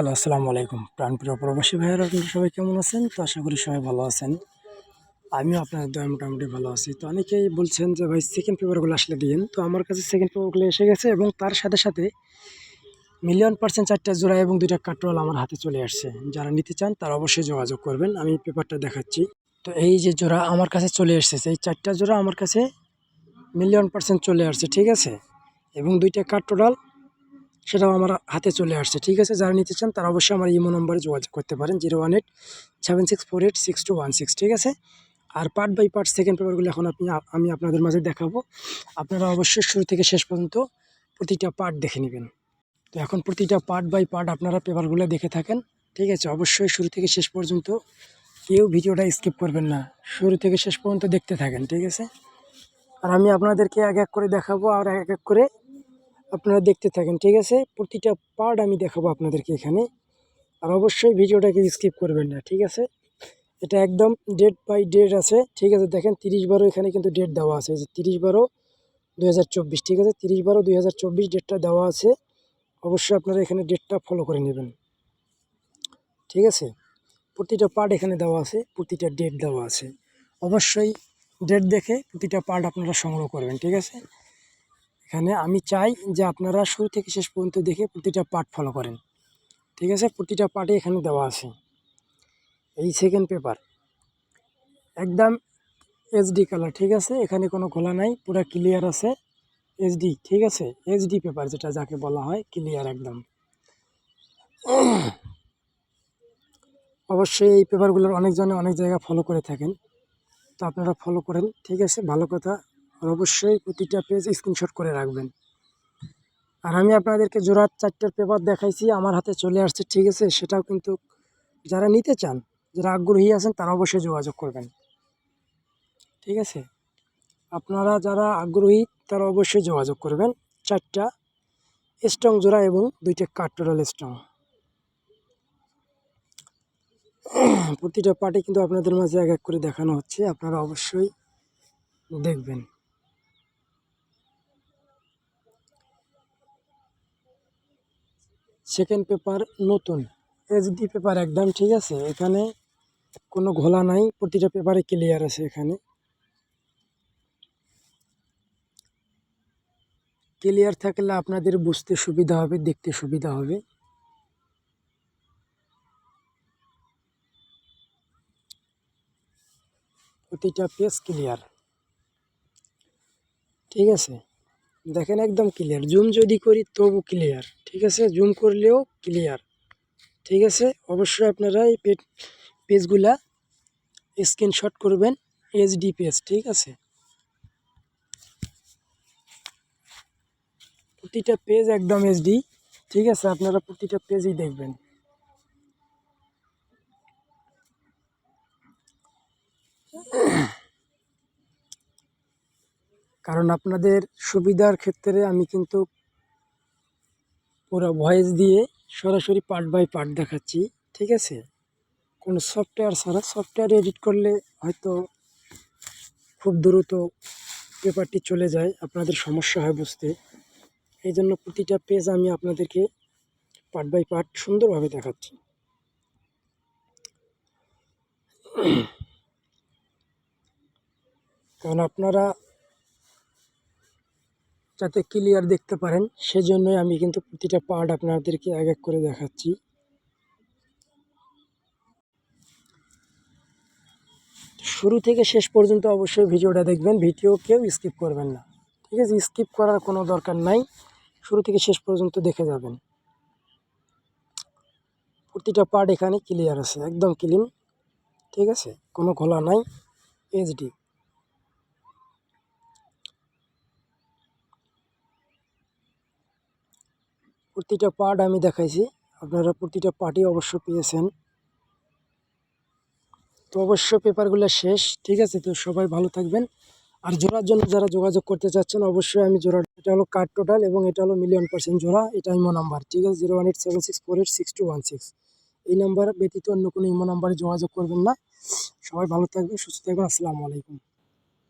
Hello, আসসালামু আলাইকুম। প্রাণপ্রিয় প্রবাসী ভাইয়েরা, আপনারা সবাই কেমন আছেন? তো আশা করি সবাই ভালো আছেন। আমিও আপনাদের দয়ায় মোটামুটি ভালো আছি। তো অনেকেই বলছেন যে ভাই সেকেন্ড পেপারগুলো আসলে দিয়েন। তো আমার কাছে সেকেন্ড পেপারগুলো এসে গেছে এবং তার সাথে সাথে মিলিয়ন% 4টা জোড়া এবং 2টা কাটরোল আমার হাতে চলে আসছে। যারা নিতে চান তারা অবশ্যই যোগাযোগ করবেন। আমি পেপারটা দেখাচ্ছি। তো এই যে জোড়া আমার কাছে চলে এসেছে, এই 4টা জোড়া আমার কাছে মিলিয়ন% চলে আসছে, ঠিক আছে? এবং 2টা কাটরোল সেটাও আমার হাতে চলে আসছে, ঠিক আছে? যারা নিতে চান তারা অবশ্যই আমার ইমো নম্বরে যোগাযোগ করতে পারেন 01876486216, ঠিক আছে? আর পার্ট বাই পার্ট সেকেন্ড পেপারগুলো এখন আমি আপনাদের মাঝে দেখাবো। আপনারা অবশ্যই শুরু থেকে শেষ পর্যন্ত প্রতিটা পার্ট দেখে নেবেন। তো এখন প্রতিটা পার্ট বাই পার্ট আপনারা পেপারগুলো দেখে থাকেন, ঠিক আছে? অবশ্যই শুরু থেকে শেষ পর্যন্ত কেউ ভিডিওটা স্কিপ করবেন না, শুরু থেকে শেষ পর্যন্ত দেখতে থাকেন, ঠিক আছে? আর আমি আপনাদেরকে এক এক করে দেখাবো আর এক এক করে আপনারা দেখতে থাকেন, ঠিক আছে? প্রতিটা পার্ট আমি দেখাবো আপনাদেরকে এখানে। আর অবশ্যই ভিডিওটাকে স্কিপ করবেন না, ঠিক আছে? এটা একদম ডেট বাই ডেট আছে, ঠিক আছে? দেখেন 30/12 এখানে কিন্তু ডেট দেওয়া আছে, যে 30/12/2024, ঠিক আছে? 30/12/2024 ডেটটা দেওয়া আছে। অবশ্যই আপনারা এখানে ডেটটা ফলো করে নেবেন, ঠিক আছে? প্রতিটা পার্ট এখানে দেওয়া আছে, প্রতিটা ডেট দেওয়া আছে। অবশ্যই ডেট দেখে প্রতিটা পার্ট আপনারা সংগ্রহ করবেন, ঠিক আছে? এখানে আমি চাই যে আপনারা শুরু থেকে শেষ পর্যন্ত দেখে প্রতিটা পার্ট ফলো করেন, ঠিক আছে? প্রতিটা পার্টে এখানে দেওয়া আছে। এই সেকেন্ড পেপার একদম এইচডি কালার, ঠিক আছে? এখানে কোনো ঘোলা নাই, পুরো ক্লিয়ার আছে, এইচডি, ঠিক আছে? এইচডি পেপার যেটা যাকে বলা হয়, ক্লিয়ার একদম। অবশ্যই এই পেপারগুলোর অনেকজনে অনেক জায়গায় ফলো করে থাকেন, তো আপনারা ফলো করেন, ঠিক আছে? ভালো কথা। আর অবশ্যই প্রতিটা পেজ স্ক্রিনশট করে রাখবেন। আর আমি আপনাদেরকে জোড়া 4টার পেপার দেখাইছি, আমার হাতে চলে আসছে, ঠিক আছে? সেটাও কিন্তু যারা নিতে চান, যারা আগ্রহী আছেন তারা অবশ্যই যোগাযোগ করবেন, ঠিক আছে? আপনারা যারা আগ্রহী তারা অবশ্যই যোগাযোগ করবেন। 4টা স্ট্রং জোড়া এবং 2টা কাটরোল স্ট্রং। প্রতিটা পার্টে কিন্তু আপনাদের মাঝে এক এক করে দেখানো হচ্ছে, আপনারা অবশ্যই দেখবেন। সেকেন্ড পেপার নতুন এইচডি পেপার একদম, ঠিক আছে? এখানে কোনো ঘোলা নাই, প্রতিটা পেপারে ক্লিয়ার আছে। এখানে ক্লিয়ার থাকলে আপনাদের বুঝতে সুবিধা হবে, দেখতে সুবিধা হবে। প্রতিটা পেজ ক্লিয়ার, ঠিক আছে? দেখেন একদম ক্লিয়ার, জুম যদি করি তবু ক্লিয়ার, ঠিক আছে? জুম করলেও ক্লিয়ার, ঠিক আছে? অবশ্যই আপনারা এই পেজগুলা স্ক্রিনশট করবেন, এইচডি পেজ, ঠিক আছে? প্রতিটা পেজ একদম এইচডি, ঠিক আছে? আপনারা প্রতিটা পেজই দেখবেন। কারণ আপনাদের সুবিধার ক্ষেত্রে আমি কিন্তু পুরো ভয়েস দিয়ে সরাসরি পার্ট বাই পার্ট দেখাচ্ছি, ঠিক আছে? কোনো সফটওয়্যার ছাড়া, সফটওয়্যার এডিট করলে হয়তো খুব দ্রুত পেপারটি চলে যায়, আপনাদের সমস্যা হয় বুঝতে। এই জন্য প্রতিটা পেজ আমি আপনাদেরকে পার্ট বাই পার্ট সুন্দরভাবে দেখাচ্ছি। কারণ আপনারা যাতে ক্লিয়ার দেখতে পারেন সেজন্যই আমি কিন্তু প্রতিটা পার্ট আপনাদেরকে এক এক করে দেখাচ্ছি। শুরু থেকে শেষ পর্যন্ত অবশ্যই ভিডিওটা দেখবেন, ভিডিও কেউ স্কিপ করবেন না, ঠিক আছে? স্কিপ করার কোনো দরকার নাই, শুরু থেকে শেষ পর্যন্ত দেখে যাবেন। প্রতিটা পার্ট এখানে ক্লিয়ার আছে, একদম ক্লিন, ঠিক আছে? কোনো ঘোলা নাই, এইচডি। প্রতিটা পার্ট আমি দেখাইছি, আপনারা প্রতিটা পার্টই অবশ্য পেয়েছেন। তো অবশ্যই পেপারগুলো শেষ, ঠিক আছে? তো সবাই ভালো থাকবেন। আর জোড়ার জন্য যারা যোগাযোগ করতে চাচ্ছেন অবশ্যই আমি জোড়া, এটা হলো কার্ড টোটাল এবং এটা হলো মিলিয়ন% জোড়া, এটা ইমো নাম্বার, ঠিক আছে? 01876486216। এই নাম্বার ব্যতীত অন্য কোনো ইমো নাম্বারে যোগাযোগ করবেন না। সবাই ভালো থাকবেন, সুস্থ থাকবেন। আসসালামু আলাইকুম।